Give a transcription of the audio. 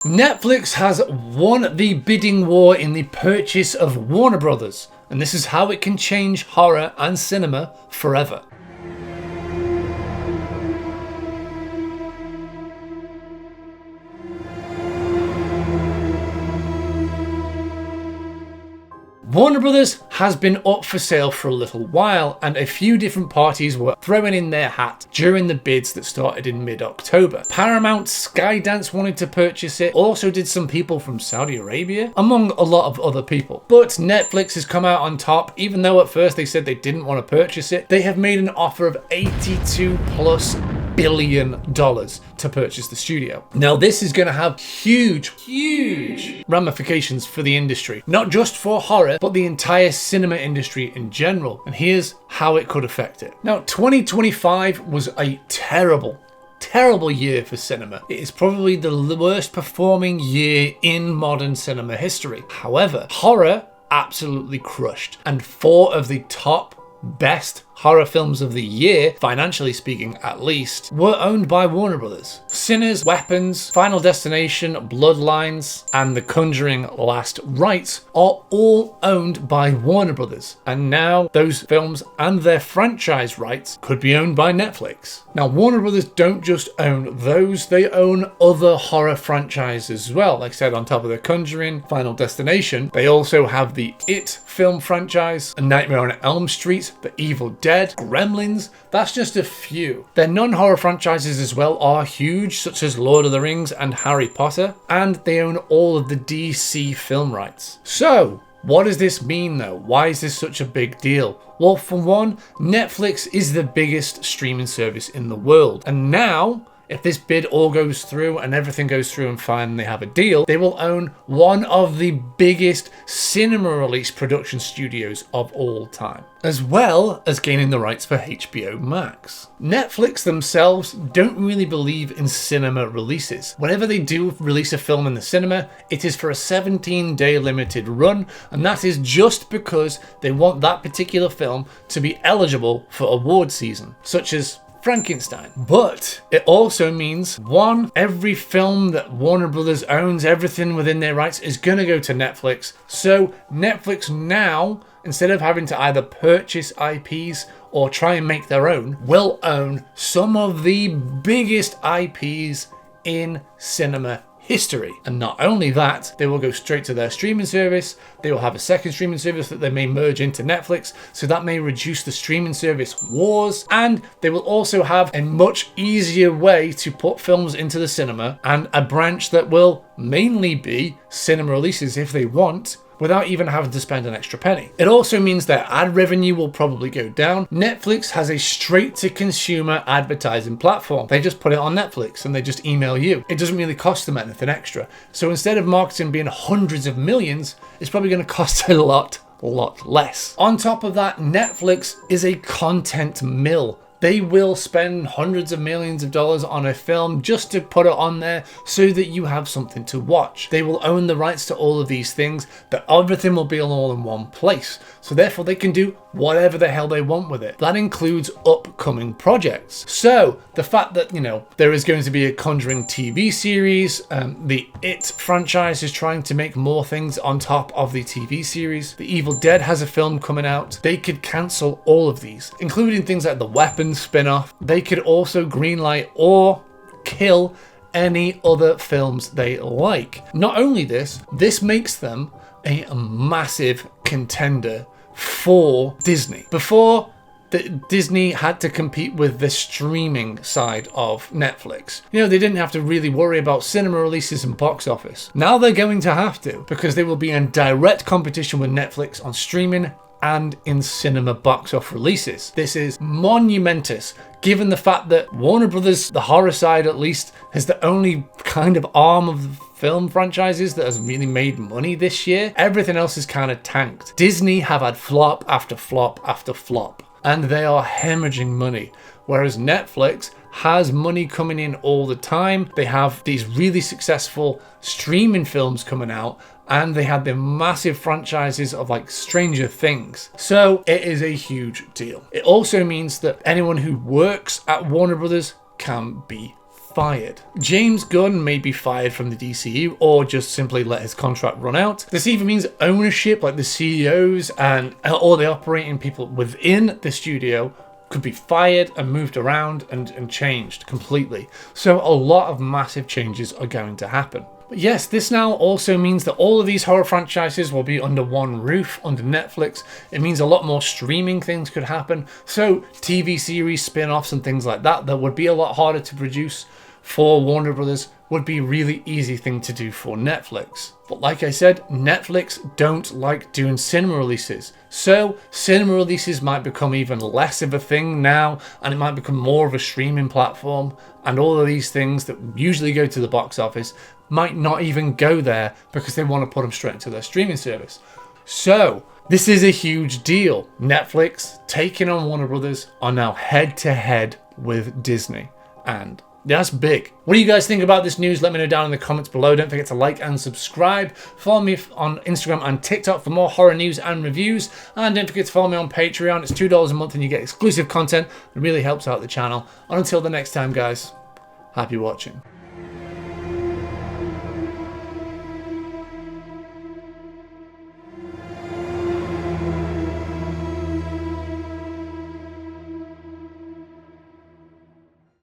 Netflix has won the bidding war in the purchase of Warner Brothers, and this is how it can change horror and cinema forever. Warner Brothers has been up for sale for a little while, and a few different parties were throwing in their hat during the bids that started in mid-October. Paramount, Skydance wanted to purchase it, also did some people from Saudi Arabia, among a lot of other people. But Netflix has come out on top. Even though at first they said they didn't want to purchase it, they have made an offer of $82+ billion to purchase the studio. Now this is going to have huge ramifications for the industry, not just for horror, but the entire cinema industry in general. And here's how it could affect it. Now 2025 was a terrible year for cinema. It is probably the worst performing year in modern cinema history. However, horror absolutely crushed, and 4 of the top best horror films of the year, financially speaking at least, were owned by Warner Brothers. Sinners, Weapons, Final Destination, Bloodlines, and The Conjuring: Last Rites are all owned by Warner Brothers. And now those films and their franchise rights could be owned by Netflix. Now Warner Brothers don't just own those, they own other horror franchises as well. Like I said, on top of The Conjuring, Final Destination, they also have the It film franchise, A Nightmare on Elm Street, The Evil Dead, Gremlins. That's just a few. Their non-horror franchises as well are huge, such as Lord of the Rings and Harry Potter, and they own all of the DC film rights. So what does this mean though? Why is this such a big deal? Well, for one, Netflix is the biggest streaming service in the world, and now if this bid all goes through and everything goes through and fine and they have a deal, they will own one of the biggest cinema release production studios of all time, as well as gaining the rights for HBO Max. Netflix themselves don't really believe in cinema releases. Whenever they do release a film in the cinema, it is for a 17-day limited run, and that is just because they want that particular film to be eligible for award season, such as Frankenstein. But it also means, one, every film that Warner Brothers owns, everything within their rights, is going to go to Netflix. So Netflix now, instead of having to either purchase IPs or try and make their own, will own some of the biggest IPs in cinema history. And not only that, they will go straight to their streaming service. They will have a second streaming service that they may merge into Netflix, so that may reduce the streaming service wars. And they will also have a much easier way to put films into the cinema, and a branch that will mainly be cinema releases if they want, without even having to spend an extra penny. It also means that ad revenue will probably go down. Netflix has a straight-to-consumer advertising platform. They just put it on Netflix and they just email you. It doesn't really cost them anything extra. So instead of marketing being hundreds of millions, it's probably going to cost a lot less. On top of that, Netflix is a content mill. They will spend hundreds of millions of dollars on a film just to put it on there so that you have something to watch. They will own the rights to all of these things, that everything will be all in one place. So therefore they can do whatever the hell they want with it. That includes upcoming projects. So the fact that, there is going to be a Conjuring TV series, the It franchise is trying to make more things on top of the TV series. The Evil Dead has a film coming out. They could cancel all of these, including things like the Weapons spin-off. They could also greenlight or kill any other films they like. Not only this makes them a massive contender for Disney. Before, Disney had to compete with the streaming side of Netflix. They didn't have to really worry about cinema releases and box office. Now they're going to have to, because they will be in direct competition with Netflix on streaming and in cinema box office releases. This is monumentous, given the fact that Warner Brothers, the horror side at least, is the only kind of arm of the film franchises that has really made money this year. Everything else is kind of tanked. Disney have had flop after flop after flop, and they are hemorrhaging money, whereas Netflix has money coming in all the time. They have these really successful streaming films coming out, and they had the massive franchises of like Stranger Things. So it is a huge deal. It also means that anyone who works at Warner Brothers can be fired. James Gunn may be fired from the DCU or just simply let his contract run out. This even means ownership, like the CEOs and all the operating people within the studio, could be fired and moved around and changed completely. So a lot of massive changes are going to happen. But yes, this now also means that all of these horror franchises will be under one roof, under Netflix. It means a lot more streaming things could happen. So TV series, spin-offs and things like that would be a lot harder to produce for Warner Brothers would be a really easy thing to do for Netflix. But like I said, Netflix don't like doing cinema releases. So cinema releases might become even less of a thing now, and it might become more of a streaming platform. And all of these things that usually go to the box office might not even go there because they want to put them straight into their streaming service. So this is a huge deal. Netflix taking on Warner Brothers are now head to head with Disney, and that's big. What do you guys think about this news? Let me know down in the comments below. Don't forget to like and subscribe. Follow me on Instagram and TikTok for more horror news and reviews. And don't forget to follow me on Patreon. It's $2 a month and you get exclusive content. It really helps out the channel. And until the next time, guys, happy watching.